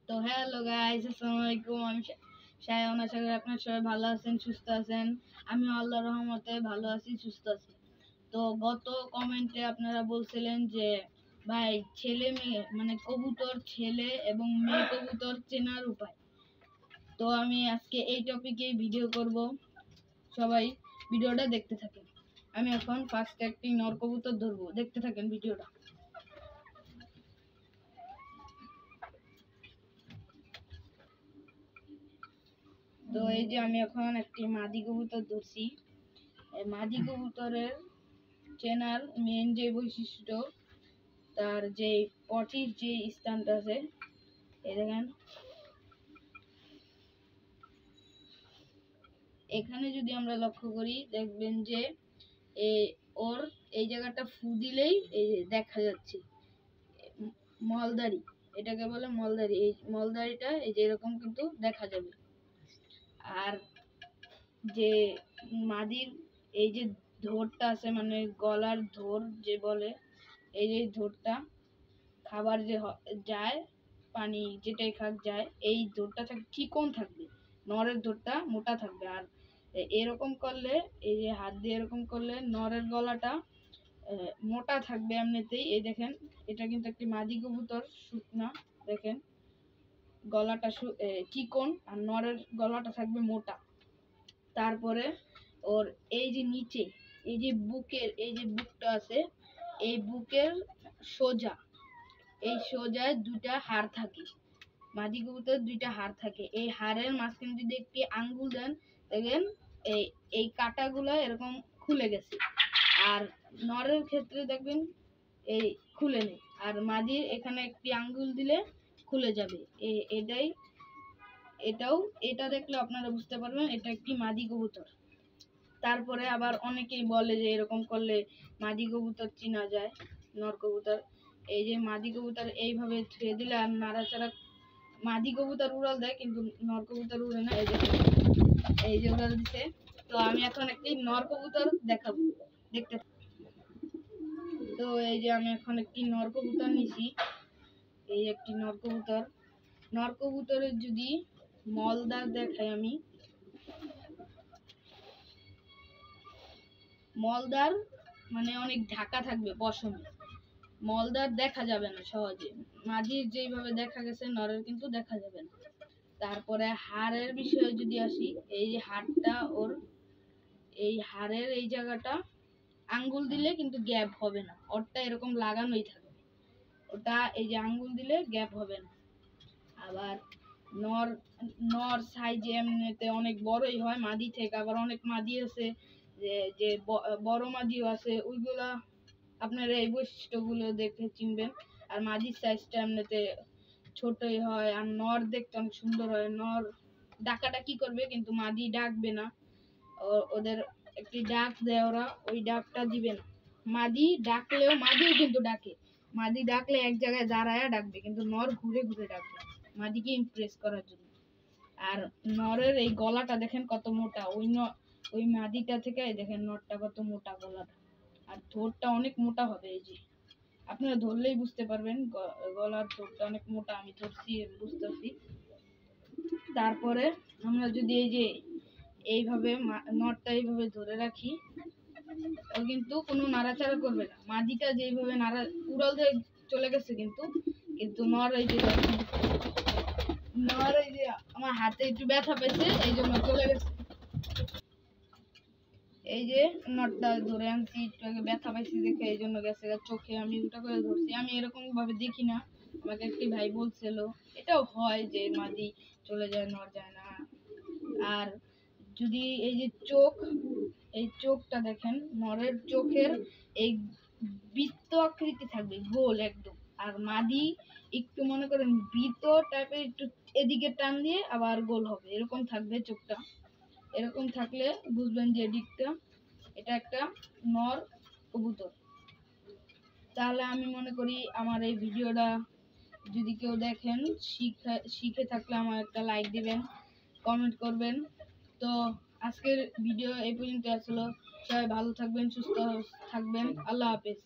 তো hello guys, আসসালামু আলাইকুম। আমি সায়ন। আশা করি আপনারা সবাই ভালো আছেন, সুস্থ আছেন। আমি আল্লাহর রহমতে ভালো আছি, সুস্থ আছি। তো গত কমেন্টে আপনারা বলছিলেন যে ভাই ছেলে মেয়ে মানে কবুতর ছেলে এবং মেয়ে কবুতর চেনার উপায়। তো আমি আজকে এই টপিকেই ভিডিও করব, সবাই ভিডিওটা দেখতে থাকেন। আমি এখন ফার্স্ট একটি নর কবুতর ধরবো, দেখতে থাকেন ভিডিওটা। তো এই যে আমি এখন একটি মাদি কবুতর ধরছি। এই মাদি কবুতরের চেনার মেন যে বৈশিষ্ট্য, তার যে পটির যে স্থানটা আছে, এই দেখেন এখানে যদি আমরা লক্ষ্য করি দেখবেন যে ওর এই জায়গাটা ফু দিলেই এই যে দেখা যাচ্ছে মলদারি, এটাকে বলে মলদারি। এই মলদারিটা এই যে এরকম কিন্তু দেখা যাবে। আর যে মাদির এই যে ধোরটা আছে, মানে গলার ধোর যে বলে, এই যে ধোরটা খাবার যে যায়, পানি যেটাই খাক যায়, এই ধোরটা চিকন থাকবে, নরের ধোরটা মোটা থাকবে। আর এরকম করলে, এই যে হাত দিয়ে এরকম করলে নরের গলাটা মোটা থাকবে এমনিতেই। এই দেখেন, এটা কিন্তু একটি মাদি কবুতর, শুকনা। দেখেন গলাটা চিকন আর নরের গলাটা থাকবে মোটা। তারপরে ওর এই যে নিচে এই যে বুকের এই যে বুকটা আছে, এই বুকের সোজা এই সোজায় দুইটা হাড় থাকে। মাদি কবুতর দুইটা হাড় থাকে। এই হাড়ের মাঝখানে যদি একটি আঙ্গুল দেন, দেখবেন এই এই কাটাগুলো এরকম খুলে গেছে। আর নরের ক্ষেত্রে দেখবেন এই খুলে নেই। আর মাদির এখানে একটি আঙ্গুল দিলে খুলে যাবে। এটা দেখলে আপনারা বুঝতে পারবেন এটা একটি মাদি কবুতর। তারপরে আবার অনেকেই বলে যে এরকম করলে মাদি কবুতর চেনা যায় নর কবুতর। এই যে মাদি কবুতর এইভাবে ছুঁয়ে দিলে আর নাড়াচাড়া, মাদি কবুতর উড়াল দেয় কিন্তু নর কবুতর উড়ে না। এই যে উড়াল দিছে। তো আমি এখন একটি নর কবুতর দেখাবো, দেখতে। তো এই যে আমি এখন একটি নর কবুতর নিছি। এই একটি নর কবুতর। নর কবুতরের যদি মলদার দেখাই, আমি মলদার মানে অনেক ঢাকা থাকবে পশমে, মলদার দেখা যাবে না সহজে। মাঝির যেইভাবে দেখা গেছে নরের কিন্তু দেখা যাবে না। তারপরে হাড়ের বিষয়ে যদি আসি, এই যে হাড়টা ওর এই হাড়ের এই জায়গাটা আঙ্গুল দিলে কিন্তু গ্যাপ হবে না, ওরটা এরকম লাগানোই থাকবে। ওটা এই যে আঙ্গুল দিলে গ্যাপ হবে না। আবার নর নর সাইজে এমনিতে অনেক বড়ই হয় মাদি থেকে। আবার অনেক মাদি আছে যে যে বড় মাদিও আছে, ওইগুলা আপনারা এই বৈশিষ্ট্যগুলো দেখে চিনবেন। আর মাদির সাইজটা এমনিতে ছোটই হয়। আর নর দেখতে অনেক সুন্দর হয়। নর ডাকাটা কি করবে কিন্তু মাদি ডাকবে না। ওদের একটি ডাক দেয়, ওরা ওই ডাকটা দিবে না। মাদি ডাকলেও মাদিও কিন্তু ডাকে। মাদি ডাকলে এক জায়গায় দাঁড়ায় ডাকবে, কিন্তু নর ঘুরে ঘুরে ডাকবে মাদিকে ইমপ্রেস করার জন্য। আর নরের এই গলাটা দেখেন কত মোটা, ওই মাদিটা থেকে দেখেন নরটা কত মোটা গলাটা। আর ঠোঁটটা অনেক মোটা হবে। এই যে আপনারা ধরলেই বুঝতে পারবেন গলার ঠোঁটটা অনেক মোটা। আমি ধরছি, বুঝতেছি। তারপরে আমরা যদি এই যে এইভাবে নরটা এইভাবে ধরে রাখি, ও কিন্তু কোনো নাড়াচাড়া করবে না। মাদিটা যেইভাবে উড়াল দিয়ে চলে গেছে, কিন্তু কিন্তু নর এই যে আমার হাতে একটু ব্যথা পেয়েছে, এই জন্য চলে গেছে। এই যে নটটা ধরে আনছি, একটু আগে ব্যথা পাইছি দেখে এই জন্য গেছে চোখে। আমি উল্টা করে ধরছি, আমি এরকম ভাবে দেখি না। আমাকে একটি ভাই বলছিল এটাও হয় যে মাদি চলে যায় নর যায় না। আর যদি এই যে চোখ, এই চোখটা দেখেন, নরের চোখের এই বৃত্ত আকৃতি থাকবে, গোল একদম। আর মাদি একটু মনে করেন বৃত্ত টাইপের, একটু এদিকে টান দিয়ে আবার গোল হবে, এরকম থাকবে চোখটা। এরকম থাকলে বুঝবেন যে এটা একটা নর কবুতর। তাহলে আমি মনে করি আমার এই ভিডিওটা যদি কেউ দেখেন, শিখে থাকলে আমার একটা লাইক দিবেন, কমেন্ট করবেন। তো আজকের ভিডিও এই পর্যন্ত আসলো। সবাই ভালো থাকবেন, সুস্থ থাকবেন। আল্লাহ হাফেজ।